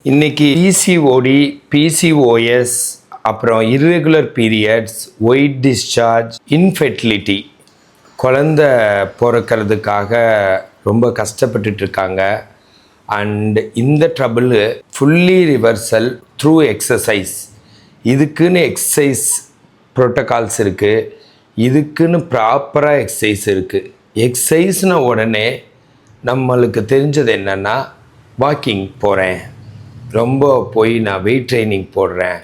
இன்னைக்கு PCOD, PCOS, அப்புறம் irregular periods, white discharge, infertility, குழந்த பிறக்கிறதுக்காக ரொம்ப கஷ்டப்பட்டுட்டு இருக்காங்க. அண்ட் இந்த trouble fully reversal through exercise. இதுக்குன்னு எக்ஸசைஸ் ப்ரோட்டோகால்ஸ் இருக்குது, இதுக்குன்னு ப்ராப்பராக எக்ஸசைஸ் இருக்குது. எக்ஸசைஸ்னால் உடனே நம்மளுக்கு தெரிஞ்சது என்னென்னா, வாக்கிங் போகிறேன், ரொம்ப போய் நான் வெயிட் ட்ரைனிங் போடுறேன்,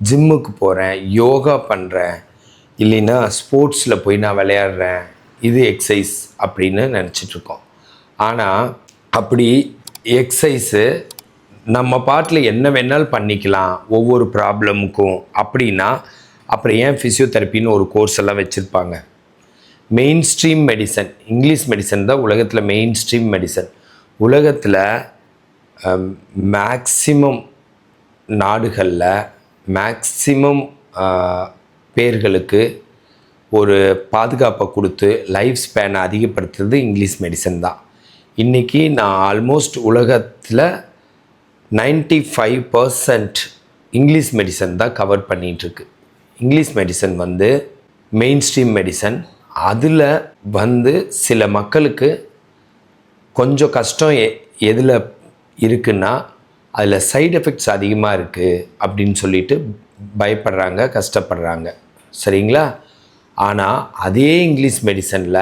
ஜிம்முக்கு போகிறேன், யோகா பண்ணுறேன், இல்லைன்னா ஸ்போர்ட்ஸில் போய் நான் விளையாடுறேன், இது எக்ஸசைஸ் அப்படின்னு நினச்சிட்ருக்கோம். ஆனால் அப்படி எக்ஸசைஸு நம்ம பாட்டில் என்ன வேணாலும் பண்ணிக்கலாம் ஒவ்வொரு ப்ராப்ளமுக்கும் அப்படின்னா, அப்புறம் ஏன் ஃபிசியோதெரப்பின்னு ஒரு கோர்ஸ் எல்லாம் வச்சுருப்பாங்க? Main stream medicine, English medicine தான் உலகத்தில் மெயின் ஸ்ட்ரீம் மெடிசன். உலகத்தில் மேக்சிமம் நாடுகளில் மேக்சிமம் பேர்களுக்கு ஒரு பாதுகாப்பை கொடுத்து லைஃப் ஸ்பேனை அதிகப்படுத்துறது இங்கிலீஷ் மெடிசன் தான். இன்றைக்கி நான் ஆல்மோஸ்ட் உலகத்தில் 95% இங்கிலீஷ் மெடிசன் தான் கவர் பண்ணிகிட்ருக்கு. English medicine main stream medicine. அதில் சில மக்களுக்கு கொஞ்சம் கஷ்டம் எதில் இருக்குன்னா, அதில் சைடு எஃபெக்ட்ஸ் அதிகமாக இருக்குது அப்படின்னு சொல்லிட்டு பயப்படுறாங்க, கஷ்டப்படுறாங்க. சரிங்களா? ஆனால் அதே இங்கிலீஷ் மெடிசனில்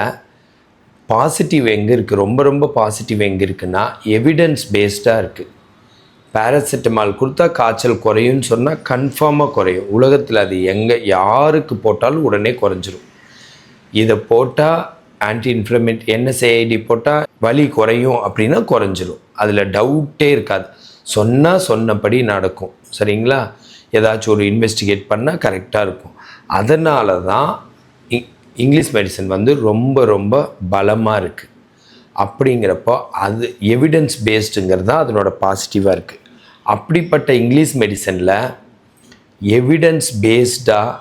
பாசிட்டிவ் எங்கே இருக்குது, ரொம்ப ரொம்ப பாசிட்டிவ் எங்கே இருக்குன்னா, எவிடன்ஸ் பேஸ்டாக இருக்குது. பேராசிட்டமால் கொடுத்தா காய்ச்சல் குறையும்னு சொன்னால் கன்ஃபார்மாக குறையும். உலகத்தில் அது யாருக்கு போட்டாலும் உடனே குறைஞ்சிரும். இதை போட்டால் ஆன்டி இன்ஃப்ளமேட் NSAID போட்டால் வலி குறையும் அப்படின்னா குறைஞ்சிரும். அதில் டவுட்டே இருக்காது. சொன்னபடி நடக்கும். சரிங்களா? ஏதாச்சும் ஒரு இன்வெஸ்டிகேட் பண்ணால் கரெக்டாக இருக்கும். அதனால தான் இங்கிலீஷ் மெடிசன் ரொம்ப ரொம்ப பலமாக இருக்குது. அப்படிங்கிறப்போ அது எவிடன்ஸ் பேஸ்டுங்கிறது தான் அதனோட பாசிட்டிவாக இருக்குது. அப்படிப்பட்ட இங்கிலீஷ் மெடிசனில் எவிடன்ஸ் பேஸ்டாக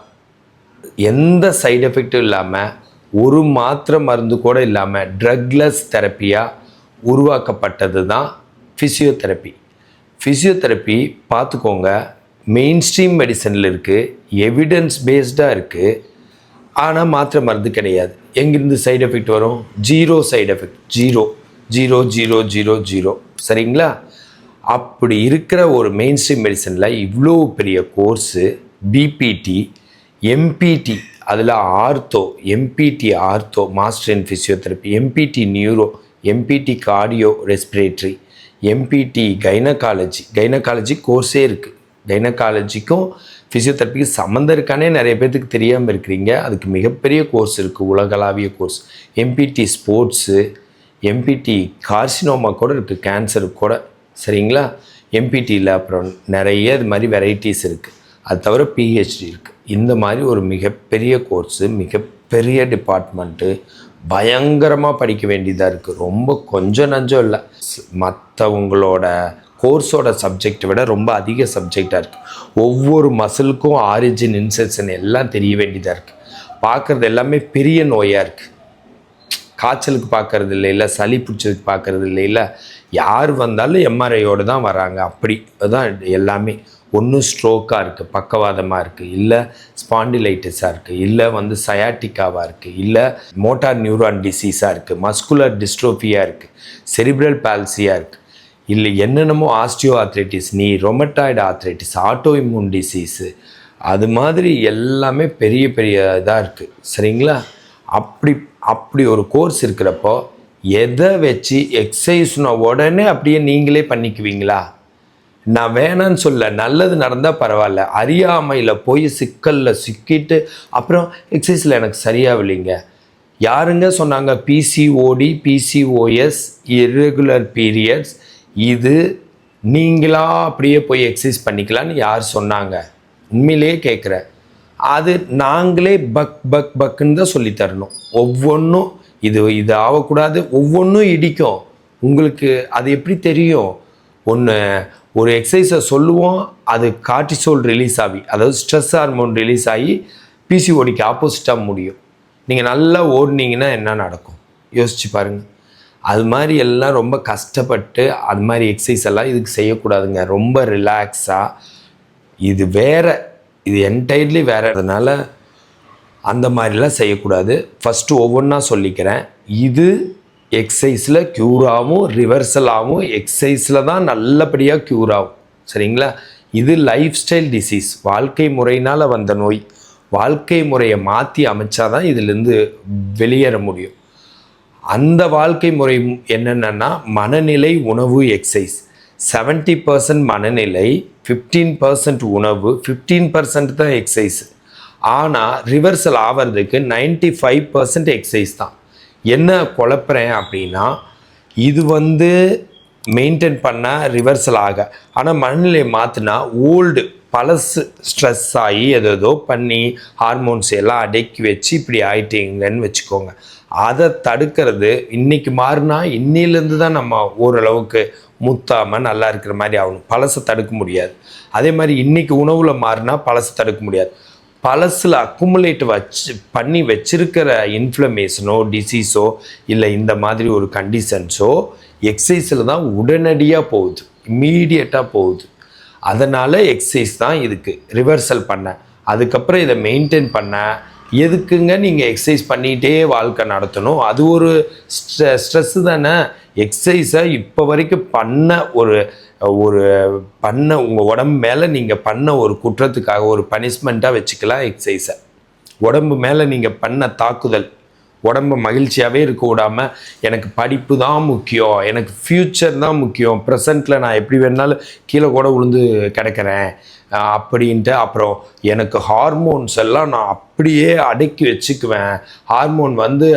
எந்த சைடு எஃபெக்டும் இல்லாமல், ஒரு மாத்திரை மருந்து கூட இல்லாமல் ட்ரக்லெஸ் தெரப்பியாக உருவாக்கப்பட்டது தான் ஃபிசியோதெரப்பி. ஃபிசியோதெரப்பி பார்த்துக்கோங்க, மெயின் ஸ்ட்ரீம் மெடிசனில் இருக்குது, எவிடன்ஸ் பேஸ்டாக இருக்குது. ஆனால் மாத்திரை மருந்து கிடையாது. எங்கேருந்து சைடு எஃபெக்ட் வரும்? Zero side effect. Zero zero zero zero zero. சரிங்களா? அப்படி இருக்கிற ஒரு மெயின் ஸ்ட்ரீம் மெடிசனில் இவ்வளோ பெரிய கோர்ஸு, பிபிடி, எம்பிடி, அதில் ortho, MPT ortho master in physiotherapy, MPT neuro, MPT cardio respiratory, MPT gynaecology கோர்ஸே இருக்குது. கைனகாலஜிக்கும் ஃபிசியோதெரப்பிக்கும் சம்மந்தம் இருக்கானே நிறைய பேர்த்துக்கு தெரியாமல் இருக்கிறீங்க. அதுக்கு மிகப்பெரிய கோர்ஸ் இருக்குது, உலகளாவிய கோர்ஸ். எம்பிடி ஸ்போர்ட்ஸு, எம்பிடி கார்சினோமா கூட இருக்குது, கேன்சருக்கு கூட. சரிங்களா? எம்பிடியில் அப்புறம் நிறைய இது மாதிரி வெரைட்டிஸ் இருக்குது. அது தவிர பிஹெச்டி இருக்குது. இந்த மாதிரி ஒரு மிகப்பெரிய கோர்ஸு, மிகப்பெரிய டிபார்ட்மெண்ட்டு, பயங்கரமாக படிக்க வேண்டியதாக இருக்குது. ரொம்ப கொஞ்சம் நஞ்சம் இல்லை. மற்றவங்களோட கோர்ஸோட சப்ஜெக்டை விட ரொம்ப அதிக சப்ஜெக்டாக இருக்குது. ஒவ்வொரு மசிலுக்கும் ஆரிஜின், இன்செர்ஷன் எல்லாம் தெரிய வேண்டியதாக இருக்குது. பார்க்குறது எல்லாமே பெரிய நோயாக இருக்குது. காய்ச்சலுக்கு பார்க்கறது இல்லை, சளி பிடிச்சதுக்கு பார்க்கறது இல்லை. யார் வந்தாலும் எம்ஆர்ஐயோடு தான் வராங்க. அப்படி தான் எல்லாமே. ஒன்று ஸ்ட்ரோக்காக இருக்குது, பக்கவாதமாக இருக்குது, இல்லை ஸ்பாண்டிலைட்டிஸாக இருக்குது, இல்லை சயாட்டிக்காவாக இருக்குது, இல்லை மோட்டார் நியூரான் டிசீஸாக இருக்குது, மஸ்குலர் டிஸ்ட்ரோஃபியாக இருக்குது, செரிப்ரல் பால்சியாக இருக்குது, இல்லை என்னென்னமோ osteo arthritis, rheumatoid arthritis, auto immune disease, அது மாதிரி எல்லாமே பெரிய பெரிய இதாக இருக்குது. சரிங்களா? அப்படி ஒரு கோர்ஸ் இருக்கிறப்போ எதை வச்சு எக்ஸசைஸ்னா உடனே அப்படியே நீங்களே பண்ணிக்குவீங்களா? நான் வேணான்னு சொல்ல, நல்லது நடந்தால் பரவாயில்ல. அறியாமையில் போய் சிக்கலில் சிக்கிட்டு அப்புறம் எக்ஸசைஸில் எனக்கு சரியாகலைங்க. யாருங்க சொன்னாங்க பிசிஓடி, பிசிஓஎஸ், இர்ரெகுலர் பீரியட்ஸ் இது நீங்களா அப்படியே போய் எக்ஸசைஸ் பண்ணிக்கலான்னு யார் சொன்னாங்க? உண்மையிலேயே கேட்குறேன். அது நாங்களே பக்குன்னு தான் சொல்லித்தரணும். ஒவ்வொன்றும் இது ஆகக்கூடாது, ஒவ்வொன்றும் இடிக்கும். உங்களுக்கு அது எப்படி தெரியும்? ஒரு எக்ஸசைஸை சொல்லுவோம், அது கார்டிசோல் ரிலீஸ் ஆகி, அதாவது ஸ்ட்ரெஸ் ஹார்மோன் ரிலீஸ் ஆகி பிசிஓடிக்கு ஆப்போசிட்டாக முடியும். நீங்கள் நல்லா ஓடினீங்கன்னா என்ன நடக்கும் யோசிச்சு பாருங்கள். அது மாதிரி எல்லாம் ரொம்ப கஷ்டப்பட்டு அது மாதிரி எக்ஸசைஸ் எல்லாம் இதுக்கு செய்யக்கூடாதுங்க. ரொம்ப ரிலாக்ஸாக இது வேறு, இது என்டையர்லி வேறு. அதனால் அந்த மாதிரிலாம் செய்யக்கூடாது. ஃபஸ்ட்டு ஒவ்வொன்றா சொல்லிக்கிறேன். இது எக்ஸசைஸில் க்யூர் ஆகும், ரிவர்சல் ஆகும். எக்ஸசைஸில் தான் நல்லபடியாக க்யூர் ஆகும். சரிங்களா? இது லைஃப் ஸ்டைல் டிசீஸ், வாழ்க்கை முறையினால் வந்த நோய். வாழ்க்கை முறையை மாற்றி அமைச்சாதான் இதிலேருந்து வெளியேற முடியும். அந்த வாழ்க்கை முறை என்னென்னா மனநிலை, உணவு, எக்ஸசைஸ். 70% மனநிலை, 15% உணவு, 15% தான் எக்ஸசைஸ். ஆனால் ரிவர்சல் ஆகிறதுக்கு 95% எக்ஸசைஸ் தான். என்ன குழப்புறேன் அப்படின்னா, இது மெயின்டைன் பண்ணால் ரிவர்சல் ஆக, ஆனால் மனநிலையை மாற்றினா ஓல்டு பழசு ஸ்ட்ரெஸ் ஆகி ஏதோ பண்ணி ஹார்மோன்ஸ் எல்லாம் அடக்கி வச்சு இப்படி ஆயிட்டீங்கன்னு வச்சுக்கோங்க. அதை தடுக்கிறது இன்றைக்கி மாறினா இன்னிலேருந்து தான் நம்ம ஓரளவுக்கு முத்தாமல் நல்லா இருக்கிற மாதிரி ஆகணும். பழசை தடுக்க முடியாது. அதே மாதிரி இன்றைக்கி உணவில் மாறினா பழசை தடுக்க முடியாது. பழசில் அக்குமுலேட் பண்ணி வச்சிருக்கிற இன்ஃப்ளமேஷனோ டிசீஸோ இல்லை இந்த மாதிரி ஒரு கண்டிஷன்ஸோ எக்ஸசைஸில் தான் உடனடியாக போகுது, இம்மீடியட்டாக போகுது. அதனால் எக்ஸசைஸ் தான் இதுக்கு ரிவர்சல் பண்ண. அதுக்கப்புறம் இதை மெயின்டைன் பண்ண எதுக்குங்க நீங்கள் எக்ஸசைஸ் பண்ணிகிட்டே வாழ்க்கை நடத்தணும்? அது ஒரு ஸ்ட்ரெஸ்ஸு தானே. எக்ஸசைஸை இப்போ வரைக்கும் பண்ண உங்கள் உடம்பு மேலே நீங்கள் பண்ண ஒரு குற்றத்துக்காக ஒரு பனிஷ்மெண்ட்டாக வச்சுக்கலாம் எக்ஸசைஸை. உடம்பு மேலே நீங்கள் பண்ண தாக்குதல், உடம்பு மகிழ்ச்சியாகவே இருக்க விடாமல் எனக்கு படிப்பு தான் முக்கியம், எனக்கு ஃப்யூச்சர் தான் முக்கியம், ப்ரெசண்ட்டில் நான் எப்படி வேணாலும் கீழே கூட விழுந்து கிடக்கிறேன் அப்படின்ட்டு, அப்புறம் எனக்கு ஹார்மோன்ஸ் எல்லாம் நான் அப்படியே அடக்கி வச்சுக்குவேன். ஹார்மோன்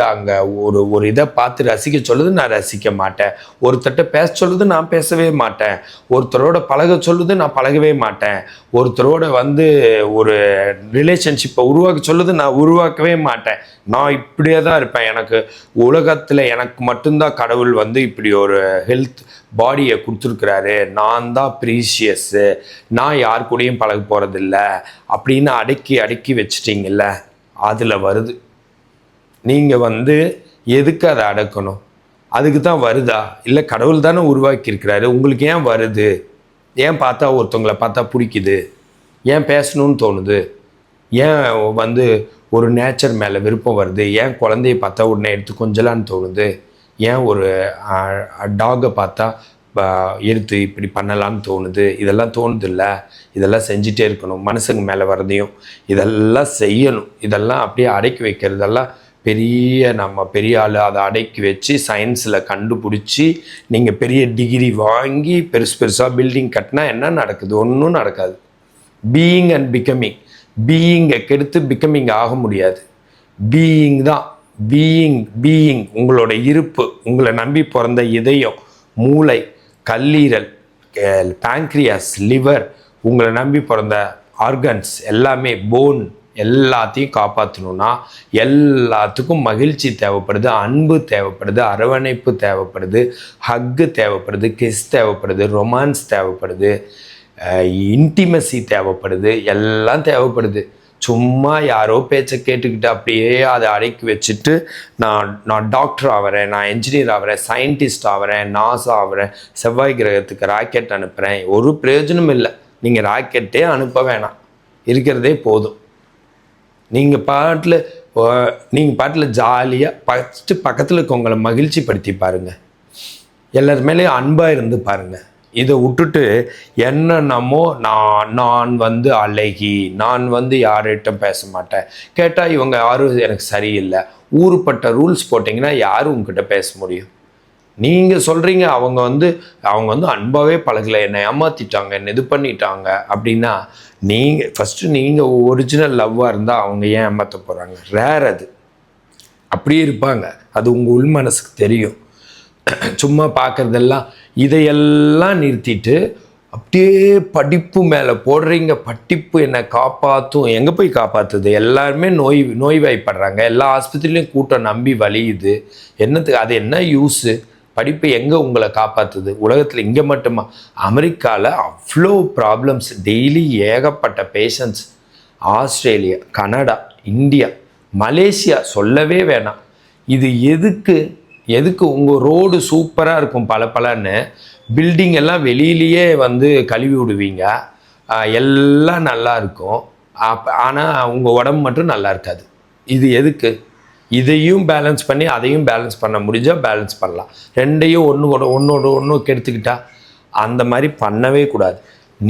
அங்கே ஒரு இதை பார்த்து ரசிக்க சொல்லுது, நான் ரசிக்க மாட்டேன். ஒருத்தர்கிட்ட பேச சொல்லுது, நான் பேசவே மாட்டேன். ஒருத்தரோட பழக சொல்லுது, நான் பழகவே மாட்டேன். ஒருத்தரோட ஒரு ரிலேஷன்ஷிப்பை உருவாக்க சொல்லுது, நான் உருவாக்கவே மாட்டேன். நான் இப்படியே தான் இருப்பேன். எனக்கு உலகத்தில் எனக்கு மட்டும்தான் கடவுள் இப்படி ஒரு ஹெல்த் பாடியை கொடுத்துருக்குறாரு, நான் தான் ப்ரீஷியஸ்ஸு, நான் யார் கூடயும் பழக போகிறதில்ல அப்படின்னு அடக்கி வச்சிட்டிங்கல்ல, அதில் வருது. நீங்கள் எதுக்கு அதை அடக்கணும்? அதுக்கு தான் வருதா? இல்லை கடவுள் தானே உருவாக்கியிருக்கிறாரு, உங்களுக்கு ஏன் வருது? ஏன் பார்த்தா ஒருத்தவங்களை பார்த்தா பிடிக்குது? ஏன் பேசணும்னு தோணுது? ஏன் ஒரு நேச்சர் மேலே விருப்பம் வருது? ஏன் குழந்தைய பார்த்தா உடனே எடுத்து கொஞ்சலான்னு தோணுது? ஏன் ஒரு டாகை பார்த்தா எடுத்து இப்படி பண்ணலான்னு தோணுது? இதெல்லாம் தோணுது இல்லை? இதெல்லாம் செஞ்சிட்டே இருக்கணும். மனுஷங்க மேலே வரதையும் இதெல்லாம் செய்யணும். இதெல்லாம் அப்படியே அடக்கி வைக்கிறதெல்லாம் நம்ம பெரிய ஆள் அதை அடக்கி வச்சு சயின்ஸில் கண்டுபிடிச்சி நீங்கள் பெரிய டிகிரி வாங்கி பெருசாக பில்டிங் கட்டினா என்ன நடக்குது? ஒன்றும் நடக்காது. பீயிங் அண்ட் பிகமிங், பீயிங்கை கெடுத்து பிகமிங் ஆக முடியாது. பீயிங் தான். பீயிங் உங்களோட இருப்பு, உங்களை நம்பி பிறந்த இதயம், மூளை, கல்லீரல், பேங்க்ரியாஸ், லிவர், உங்களை நம்பி பிறந்த ஆர்கன்ஸ் எல்லாமே, போன் எல்லாத்தையும் காப்பாற்றணும்னா எல்லாத்துக்கும் மகிழ்ச்சி தேவைப்படுது, அன்பு தேவைப்படுது, அரவணைப்பு தேவைப்படுது, ஹக்கு தேவைப்படுது, கிஸ் தேவைப்படுது, ரொமான்ஸ் தேவைப்படுது, இன்டிமசி தேவைப்படுது, எல்லாம் தேவைப்படுது. சும்மா யாரோ பேச்சை கேட்டுக்கிட்டு அப்படியே அதை அடக்கி வச்சுட்டு நான் டாக்டர் ஆகிறேன், நான் என்ஜினியர் ஆகிறேன், சயின்டிஸ்ட் ஆகிறேன், நாசா ஆகிறேன், செவ்வாய் கிரகத்துக்கு ராக்கெட் அனுப்புகிறேன், ஒரு பிரயோஜனம் இல்லை. நீங்கள் ராக்கெட்டே அனுப்ப வேணாம், இருக்கிறதே போதும். நீங்கள் பாட்டில் ஜாலியாக ஃபஸ்ட்டு பக்கத்தில் இருக்கவங்களை மகிழ்ச்சி படுத்தி பாருங்கள். எல்லார் மேலேயும் அன்பாக இருந்து பாருங்கள். இதை விட்டுட்டு என்னென்னமோ நான் அழகி, நான் யார்கிட்டும் பேச மாட்டேன், கேட்டால் இவங்க யாரும் எனக்கு சரியில்லை, ஊருப்பட்ட ரூல்ஸ் போட்டிங்கன்னா யாரும் உங்ககிட்ட பேச முடியும்? நீங்கள் சொல்கிறீங்க அவங்க அன்பாகவே பழகலை, என்னை ஏமாற்றிட்டாங்க, என்னை இது பண்ணிட்டாங்க அப்படின்னா, நீங்கள் ஒரிஜினல் லவ்வாக இருந்தால் அவங்க ஏன் ஏமாற்ற போகிறாங்க? ரேர் அது. அப்படியே இருப்பாங்க. அது உங்கள் உள் மனசுக்கு தெரியும். சும்மா பார்க்குறதெல்லாம் இதையெல்லாம் நிறுத்திட்டு அப்படியே படிப்பு மேலே போடுறீங்க. படிப்பு என்னை காப்பாற்றும். எங்கே போய் காப்பாற்றுது? எல்லாருமே நோய்வாய்ப்படுறாங்க. எல்லா ஆஸ்பத்திரியிலையும் கூட்டம் நம்பி வலியுது. என்னத்துக்கு? அது என்ன யூஸு? படிப்பு எங்கே உங்களை காப்பாற்றுது? உலகத்தில் இங்கே மட்டுமா? அமெரிக்காவில் அவ்வளோ ப்ராப்ளம்ஸ், டெய்லி ஏகப்பட்ட patients. Australia, Canada, India, Malaysia சொல்லவே வேணாம். இது எதுக்கு? எதுக்கு உங்கள் ரோடு சூப்பராக இருக்கும் பலன்னு பில்டிங் எல்லாம் வெளியிலேயே வந்து கழுவி விடுவீங்க, எல்லாம் நல்லா இருக்கும். ஆனால் உங்கள் உடம்பு மட்டும் நல்லா இருக்காது. இது எதுக்கு? இதையும் பேலன்ஸ் பண்ணி அதையும் பேலன்ஸ் பண்ண முடிஞ்சால் பேலன்ஸ் பண்ணலாம். ரெண்டையும் ஒன்று கெடுத்துக்கிட்டா அந்த மாதிரி பண்ணவே கூடாது.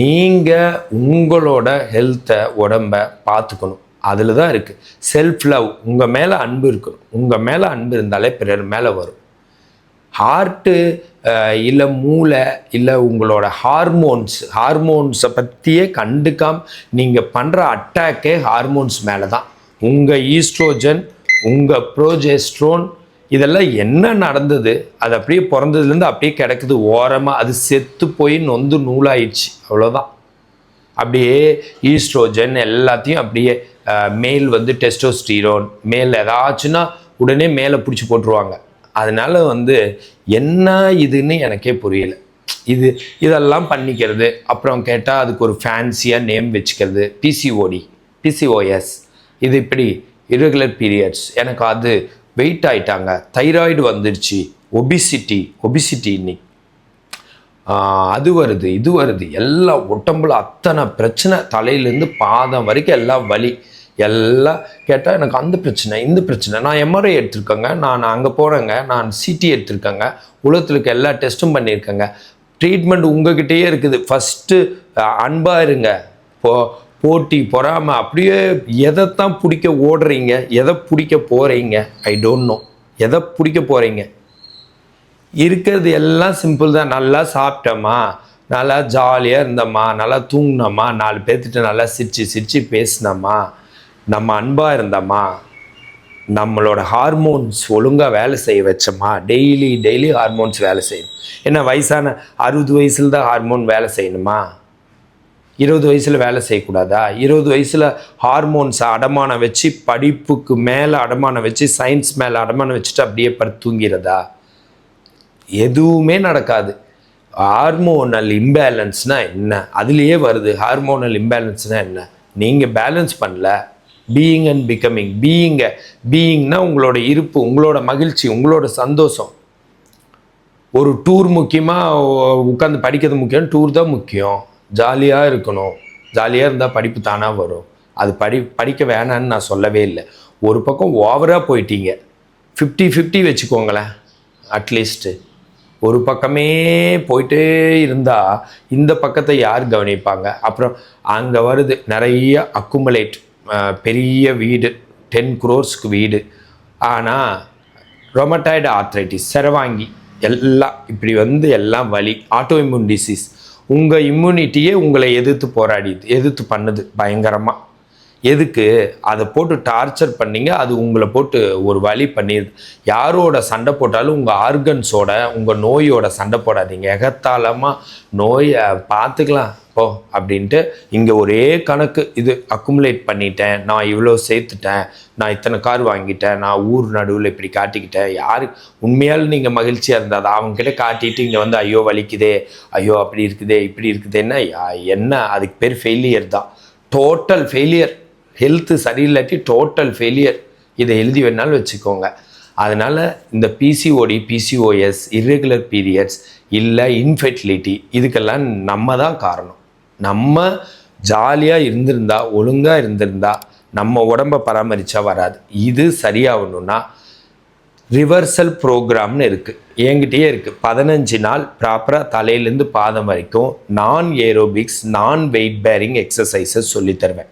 நீங்கள் உங்களோட ஹெல்த்தை உடம்பை பார்த்துக்கணும். அதில் தான் இருக்குது செல்ஃப் லவ். உங்கள் மேலே அன்பு இருக்கணும். உங்கள் மேலே அன்பு இருந்தாலே பிறர் மேலே வரும். ஹார்ட்டு இல்லை மூளை இல்லை உங்களோட ஹார்மோன்ஸை பற்றியே கண்டுக்காமல் நீங்கள் பண்ணுற அட்டாக்கே ஹார்மோன்ஸ் மேலே தான். உங்கள் ஈஸ்ட்ரோஜன், உங்கள் ப்ரோஜெஸ்ட்ரோன், இதெல்லாம் என்ன நடந்தது? அது அப்படியே பிறந்ததுலேருந்து அப்படியே கிடக்குது ஓரமாக. அது செத்து போய் நொந்து நூலாயிடுச்சு, அவ்வளோதான். அப்படியே ஈஸ்ட்ரோஜன் எல்லாத்தையும் அப்படியே மேல் வந்து டெஸ்டோஸ்டீரோன், மேல் ஏதாச்சுன்னா உடனே மேலே பிடிச்சி போட்டுருவாங்க. அதனால் வந்து என்ன இதுன்னு எனக்கே புரியல. இதெல்லாம் பண்ணிக்கிறது. அப்புறம் கேட்டால் அதுக்கு ஒரு ஃபேன்சியாக நேம் வச்சுக்கிறது. PCOS, இது இப்படி இரெகுலர் பீரியட்ஸ், எனக்கு அது வெயிட் ஆகிட்டாங்க, தைராய்டு வந்துடுச்சு, ஒபிசிட்டி இன்னைக்கு அது வருது, இது வருது, எல்லாம் உடம்புல அத்தனை பிரச்சனை, தலையிலேருந்து பாதம் வரைக்கும் எல்லாம் வலி. எல்லாம் கேட்டால் எனக்கு அந்த பிரச்சனை, இந்த பிரச்சனை. நான் MRI எடுத்திருக்கேங்க, நான் அங்கே போகிறேங்க, நான் CT எடுத்திருக்கேங்க, உலகத்தில் இருக்க எல்லா டெஸ்ட்டும் பண்ணியிருக்கேங்க. ட்ரீட்மெண்ட் உங்ககிட்டயே இருக்குது. ஃபஸ்ட்டு அன்பாக இருங்க. போட்டி பொறாமல் அப்படியே எதைத்தான் பிடிக்க ஓடுறீங்க, எதை பிடிக்க போகிறீங்க? I don't know. எதை பிடிக்க போகிறீங்க? இருக்கிறது எல்லாம் சிம்பிள் தான். நல்லா சாப்பிட்டோமா, நல்லா ஜாலியாக இருந்தோமா, நல்லா தூங்கினோமா, 4 பேர்த்திட்ட நல்லா சிரித்து பேசினோமா, நம்ம அன்பாக இருந்தோமா, நம்மளோட ஹார்மோன்ஸ் ஒழுங்காக வேலை செய்ய வச்சோமா. டெய்லி ஹார்மோன்ஸ் வேலை செய்யணும். என்ன வயசான 60 வயசில் தான் ஹார்மோன் வேலை செய்யணுமா? 20 வயசில் வேலை செய்யக்கூடாதா? 20 வயசில் ஹார்மோன்ஸை அடமானம் வச்சு, படிப்புக்கு மேலே அடமானம் வச்சு, சயின்ஸ் மேலே அடமானம் வச்சுட்டு அப்படியே படுத்து தூங்கிறதா? எதுவுமே நடக்காது. ஹார்மோனல் இம்பேலன்ஸ்னால் என்ன? அதுலேயே வருது. ஹார்மோனல் இம்பேலன்ஸ்னால் என்ன? நீங்கள் பேலன்ஸ் பண்ணல. Being and becoming. பீயிங்னா உங்களோட இருப்பு, உங்களோட மகிழ்ச்சி, உங்களோட சந்தோஷம். ஒரு டூர் முக்கியமாக உட்காந்து படிக்கிறது முக்கியம்? டூர் தான் முக்கியம். ஜாலியாக இருக்கணும். ஜாலியாக இருந்தால் படிப்பு தானாக வரும். அது படிக்க வேணான்னு நான் சொல்லவே இல்லை. ஒரு பக்கம் ஓவராக போயிட்டீங்க. 50-50 வச்சுக்கோங்களேன். அட்லீஸ்ட்டு ஒரு பக்கமே போயிட்டே இருந்தால் இந்த பக்கத்தை யார் கவனிப்பாங்க? அப்புறம் அங்கே வருது நிறைய அக்குமுலேட். பெரிய வீடு, 10 crores வீடு. ஆனால் ரொமட்டாய்டு ஆர்த்ரைட்டிஸ், செரவாங்கி, எல்லாம் இப்படி வந்து எல்லாம் வலி. Auto immune disease. உங்கள் இம்யூனிட்டியே உங்களை எதிர்த்து பண்ணுது பயங்கரமாக. எதுக்கு? அதை போட்டு டார்ச்சர் பண்ணிங்க. அது உங்களை போட்டு ஒரு வழி பண்ணிடுது. யாரோட சண்டை போட்டாலும் உங்கள் ஆர்கன்ஸோட, உங்கள் நோயோட சண்டை போடாதீங்க. எகத்தாளமாக நோயை பார்த்துக்கலாம் போ அப்படின்ட்டு இங்கே ஒரே கணக்கு. இது அக்குமுலேட் பண்ணிட்டேன், நான் இவ்வளோ சேர்த்துட்டேன், நான் இத்தனை கார் வாங்கிட்டேன், நான் ஊர் நடுவில் இப்படி காட்டிக்கிட்டேன். யாரு உண்மையாலும் நீங்கள் மகிழ்ச்சியாக இருந்தால் அதை அவங்ககிட்ட காட்டிட்டு இங்கே வந்து ஐயோ வலிக்குதே, ஐயோ அப்படி இருக்குதே, இப்படி இருக்குதுன்னா என்ன? அதுக்கு பேர் ஃபெயிலியர் தான். Total failure. ஹெல்த்து சரியில்லாட்டி டோட்டல் ஃபெயிலியர். இதை எழுதி வேணாலும் வச்சுக்கோங்க. அதனால் இந்த PCOS, இர்ரெகுலர் பீரியட்ஸ் இல்லை இன்ஃபெர்டிலிட்டி, இதுக்கெல்லாம் நம்ம தான் காரணம். நம்ம ஜாலியாக இருந்திருந்தா, ஒழுங்காக இருந்திருந்தா, நம்ம உடம்பை பராமரித்தா வராது. இது சரியாகணுன்னா ரிவர்சல் ப்ரோக்ராம்னு இருக்குது, என்கிட்டயே இருக்குது. 15 நாள் ப்ராப்பராக தலையிலேருந்து பாதம் வரைக்கும் நான் ஏரோபிக்ஸ், நான் வெயிட் பேரிங் எக்ஸசைசஸ் சொல்லித்தருவேன்.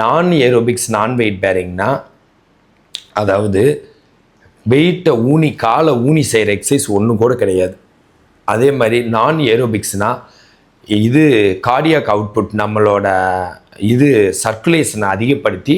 நான் ஏரோபிக்ஸ், நான் வெயிட் பேரிங்னா அதாவது வெயிட்டை காலை ஊனி செய்கிற எக்ஸசைஸ் ஒன்றும் கூட கிடையாது. அதே மாதிரி நான் ஏரோபிக்ஸ்னால் இது கார்டியாக் அவுட்புட், நம்மளோட இது சர்க்குலேஷனை அதிகப்படுத்தி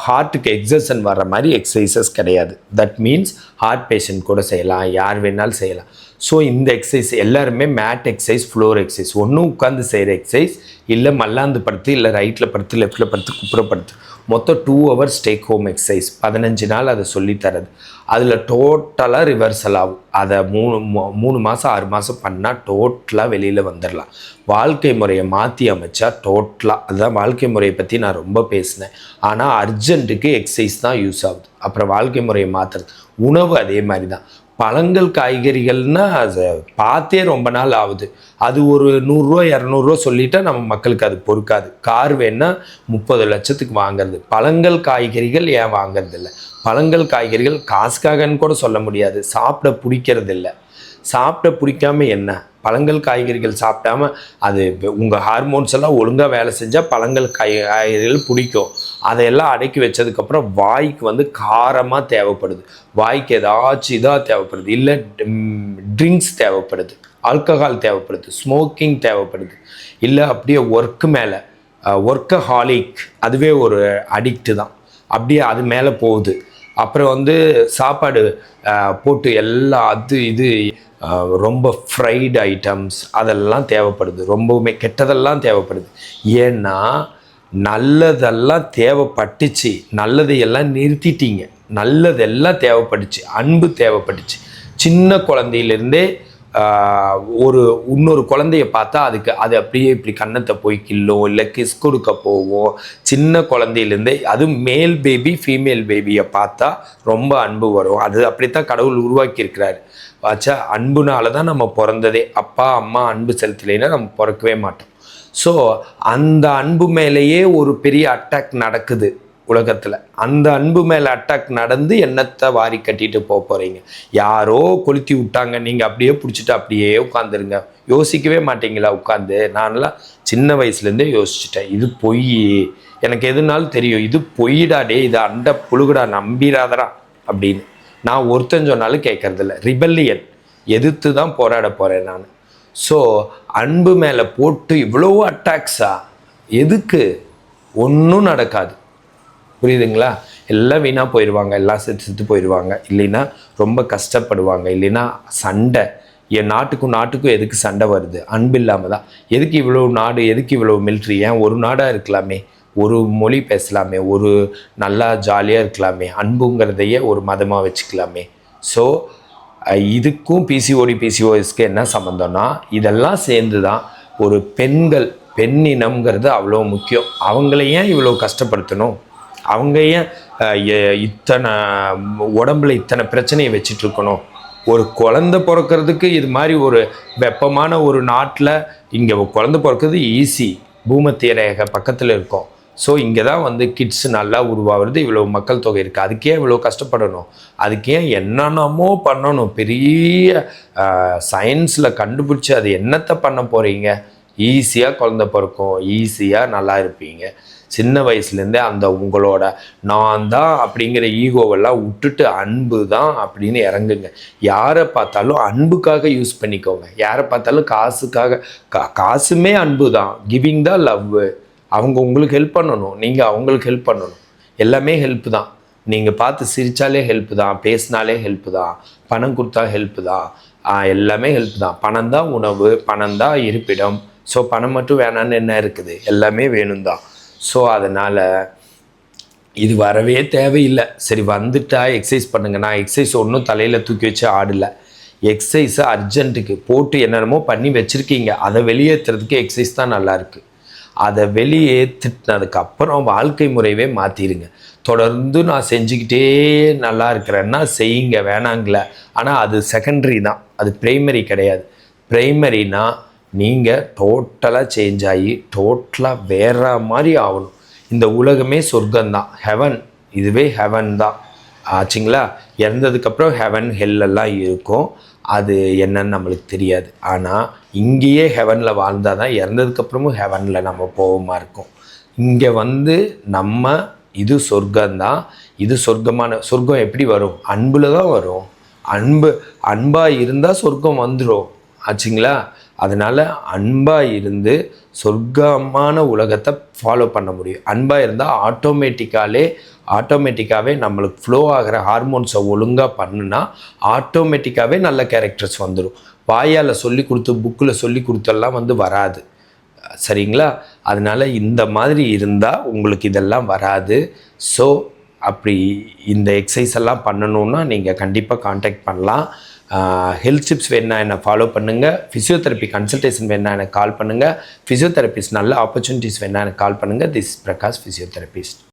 ஹார்ட்டுக்கு எக்ஸர்சன் வர்ற மாதிரி எக்ஸசைசஸ் கிடையாது. தட் மீன்ஸ் ஹார்ட் பேஷண்ட் கூட செய்யலாம், யார் வேணாலும் செய்யலாம். ஸோ இந்த எக்ஸசைஸ் எல்லாருமே மேட் எக்ஸசைஸ், ஃப்ளோர் எக்ஸசைஸ். ஒன்றும் உட்காந்து செய்கிற எக்ஸசைஸ், இல்லை மல்லாந்து படுத்து, இல்லை ரைட்டில் படுத்து, லெஃப்டில் படுத்து, குப்புறப்படுத்து. மொத்தம் 2 ஹவர்ஸ் டேக் ஹோம் எக்ஸசைஸ், 15 நாள் அதை சொல்லித்தரது. அதில் டோட்டலாக ரிவர்சல் ஆகும். அதை 3 மாதம் 6 மாதம் பண்ணால் டோட்டலாக வெளியில் வந்துடலாம். வாழ்க்கை முறையை மாற்றி அமைச்சா டோட்டலாக, அதுதான் வாழ்க்கை முறையை பற்றி நான் ரொம்ப பேசினேன். ஆனால் அர்ஜென்ட்டுக்கு எக்ஸசைஸ் தான் யூஸ் ஆகுது. அப்புறம் வாழ்க்கை முறையை மாற்றுறது. உணவு அதே மாதிரி தான். பழங்கள் காய்கறிகள்னால் அதை பார்த்தே ரொம்ப நாள் ஆகுது. அது ஒரு 100 200 சொல்லிட்டா நம்ம மக்களுக்கு அது பொறுக்காது. கார் வேணால் 30 லட்சத்துக்கு வாங்குறது. பழங்கள் காய்கறிகள் ஏன் வாங்கிறது இல்லை? பழங்கள் காய்கறிகள் காசுக்காகன்னு கூட சொல்ல முடியாது, சாப்பிட பிடிக்கிறது இல்லை. சாப்பிட பிடிக்காம என்ன, பழங்கள் காய்கறிகள் சாப்பிடாம அது உங்கள் ஹார்மோன்ஸ் எல்லாம் ஒழுங்காக வேலை செஞ்சால் பழங்கள் காய்கறிகள் பிடிக்கும். அதையெல்லாம் அடக்கி வச்சதுக்கப்புறம் வாய்க்கு காரமாக தேவைப்படுது, வாய்க்கு ஏதாச்சும் இதாக தேவைப்படுது, இல்லை ட்ரிங்க்ஸ் தேவைப்படுது, ஆல்கஹால் தேவைப்படுது, ஸ்மோக்கிங் தேவைப்படுது, இல்லை அப்படியே ஒர்க்கு மேலே ஒர்க்கஹாலிக், அதுவே ஒரு அடிக்ட்டு தான், அப்படியே அது மேலே போகுது. அப்புறம் சாப்பாடு போட்டு எல்லாம் அது இது ரொம்ப ஃப்ரைடு ஐட்டம்ஸ் அதெல்லாம் தேவைப்படுது, ரொம்பவுமே கெட்டதெல்லாம் தேவைப்படுது. ஏன்னா நல்லதெல்லாம் தேவைப்பட்டுச்சு, நல்லதையெல்லாம் நிறுத்திட்டீங்க. நல்லதெல்லாம் தேவைப்பட்டுச்சு, அன்பு தேவைப்பட்டுச்சு. சின்ன குழந்தையிலேருந்தே இன்னொரு குழந்தைய பார்த்தா அது அப்படியே இப்படி கன்னத்தை போய் கில்லும், இல்லை கிஸ் கொடுக்க போவோம். சின்ன குழந்தையிலேருந்தே, அதுவும் மேல் பேபி ஃபீமேல் பேபியை பார்த்தா ரொம்ப அன்பு வரும். அது அப்படித்தான் கடவுள் உருவாக்கியிருக்கிறாரு. வாச்சா அன்புனால தான் நம்ம பிறந்ததே. அப்பா அம்மா அன்பு செலுத்தலைன்னா நம்ம பிறக்கவே மாட்டோம். ஸோ அந்த அன்பு மேலேயே ஒரு பெரிய அட்டாக் நடக்குது உலகத்தில். அந்த அன்பு மேலே அட்டாக் நடந்து என்னத்தை வாரி கட்டிட்டு போகிறீங்க? யாரோ கொளுத்தி விட்டாங்க, நீங்கள் அப்படியே பிடிச்சிட்டு அப்படியே உட்காந்துருங்க. யோசிக்கவே மாட்டீங்களா உட்காந்து? நான்லாம் சின்ன வயசுலேருந்தே யோசிச்சுட்டேன், இது பொய், எனக்கு எதுனாலும் தெரியும், இது பொய்டா, டே இது அண்ட புழுகுடா, நம்பிடாதடா அப்படின்னு. நான் ஒருத்தன் சொன்னாலும் கேட்கறதில்ல. ரிபல்லியன், எதிர்த்து தான் போராட போகிறேன் நான். ஸோ அன்பு மேலே போட்டு இவ்வளோ அட்டாக்ஸா? எதுக்கு? ஒன்றும் நடக்காது. புரியுதுங்களா? எல்லாம் வீணாக போயிடுவாங்க, எல்லாம் செத்து போயிடுவாங்க, இல்லைன்னா ரொம்ப கஷ்டப்படுவாங்க, இல்லைன்னா சண்டை. என் நாட்டுக்கும் எதுக்கு சண்டை வருது? அன்பு இல்லாமல் தான். எதுக்கு இவ்வளோ நாடு, எதுக்கு இவ்வளோ மிலிட்ரி? ஏன் ஒரு நாடாக இருக்கலாமே, ஒரு மொழி பேசலாமே, ஒரு நல்லா ஜாலியாக இருக்கலாமே, அன்புங்கிறதையே ஒரு மதமாக வச்சுக்கலாமே. ஸோ இதுக்கும் பிசிஓஎஸ்க்கு என்ன சம்மந்தம்னா, இதெல்லாம் சேர்ந்து தான் ஒரு பெண் இனம்ங்கிறது அவ்வளோ முக்கியம். அவங்கள ஏன் இவ்வளோ கஷ்டப்படுத்தணும்? அவங்க ஏன் இத்தனை உடம்புல இத்தனை பிரச்சனையை வச்சிட்ருக்கணும்? ஒரு குழந்தை பிறக்கிறதுக்கு இது மாதிரி ஒரு வெப்பமான ஒரு நாட்டில் இங்கே குழந்தை பிறக்கிறது ஈஸி. பூமத்திய ரேகை பக்கத்தில் இருக்கும். ஸோ இங்கே தான் கிட்ஸ் நல்லா உருவாகிறது. இவ்வளோ மக்கள் தொகை இருக்குது, அதுக்கே இவ்வளோ கஷ்டப்படணும்? அதுக்கே என்னென்னமோ பண்ணணும்? பெரிய சயின்ஸில் கண்டுபிடிச்சி அது என்னத்தை பண்ண போகிறீங்க? ஈஸியாக குழந்தை பிறக்கும், ஈஸியாக நல்லா இருப்பீங்க. சின்ன வயசுலேருந்தே அந்த உங்களோட நான் தான் அப்படிங்கிற ஈகோவெல்லாம் விட்டுட்டு அன்பு தான் அப்படின்னு இறங்குங்க. யாரை பார்த்தாலும் அன்புக்காக யூஸ் பண்ணிக்கோங்க. யாரை பார்த்தாலும் காசுக்காக, காசுமே அன்பு தான். கிவிங் தான் லவ். அவங்க உங்களுக்கு ஹெல்ப் பண்ணணும், நீங்கள் அவங்களுக்கு ஹெல்ப் பண்ணணும். எல்லாமே ஹெல்ப் தான். நீங்கள் பார்த்து சிரித்தாலே ஹெல்ப் தான், பேசினாலே ஹெல்ப் தான், பணம் கொடுத்தா ஹெல்ப் தான், எல்லாமே ஹெல்ப் தான். பணம் தான் உணவு, பணம் தான் இருப்பிடம். ஸோ பணம் மட்டும் வேணான்னு என்ன இருக்குது? எல்லாமே வேணும் தான். ஸோ அதனால் இது வரவே தேவையில்லை. சரி வந்துட்டா எக்ஸசைஸ் பண்ணுங்க. நான் எக்ஸசைஸ் ஒன்றும் தலையில் தூக்கி வச்சு ஆடலை. எக்ஸசைஸை அர்ஜென்ட்டுக்கு போட்டு என்னென்னமோ பண்ணி வச்சுருக்கீங்க, அதை வெளியேற்றுறதுக்கு எக்ஸசைஸ் தான் நல்லாயிருக்கு. அதை வெளியேற்றினதுக்கப்புறம் வாழ்க்கை முறையவே மாற்றிடுங்க. தொடர்ந்து நான் செஞ்சுக்கிட்டே நல்லா இருக்கிறேன்னா செய்யுங்க, வேணாங்கள. ஆனால் அது செகண்டரி தான், அது ப்ரைமரி கிடையாது. ப்ரைமரினா நீங்கள் டோட்டலாக சேஞ்ச் ஆகி டோட்டலாக வேற மாதிரி ஆகணும். இந்த உலகமே சொர்க்கம்தான், ஹெவன். இதுவே ஹெவன் தான் ஆச்சுங்களா? இறந்ததுக்கப்புறம் ஹெவன் ஹெல்லெல்லாம் இருக்கும், அது என்னன்னு நம்மளுக்கு தெரியாது. ஆனால் இங்கேயே ஹெவனில் வாழ்ந்தால் தான் இறந்ததுக்கப்புறமும் ஹெவனில் நம்ம போகமா இருக்கும். இங்கே நம்ம இது சொர்க்கம்தான். இது சொர்க்கம் எப்படி வரும்? அன்பில் தான் வரும். அன்பாக இருந்தால் சொர்க்கம் வந்துடும் ஆச்சுங்களா? அதனால் அன்பாக இருந்து சொர்க்கமான உலகத்தை ஃபாலோ பண்ண முடியும். அன்பாக இருந்தால் ஆட்டோமேட்டிக்காகவே நம்மளுக்கு ஃப்ளோ ஆகிற ஹார்மோன்ஸை ஒழுங்காக பண்ணுனா ஆட்டோமேட்டிக்காகவே நல்ல கேரக்டர்ஸ் வந்துடும். வாயால் சொல்லி கொடுத்து புக்கில் சொல்லி கொடுத்தெல்லாம் வராது. சரிங்களா? அதனால் இந்த மாதிரி இருந்தால் உங்களுக்கு இதெல்லாம் வராது. ஸோ அப்படி இந்த எக்ஸசைஸ் எல்லாம் பண்ணணுன்னா நீங்கள் கண்டிப்பாக காண்டாக்ட் பண்ணலாம். ஹெல்த் டிப்ஸ் வேணுன்னா என்னை ஃபாலோ பண்ணுங்கள். ஃபிசியோதெரப்பி கன்சல்டேஷன் வேணுன்னா எனக்கு கால் பண்ணுங்கள். ஃபிசியோதெரபிஸ்ட் நல்ல ஆப்பர்ச்சுனிட்டிஸ் வேணுன்னா எனக்கு கால் பண்ணுங்கள். This Prakash physiotherapist.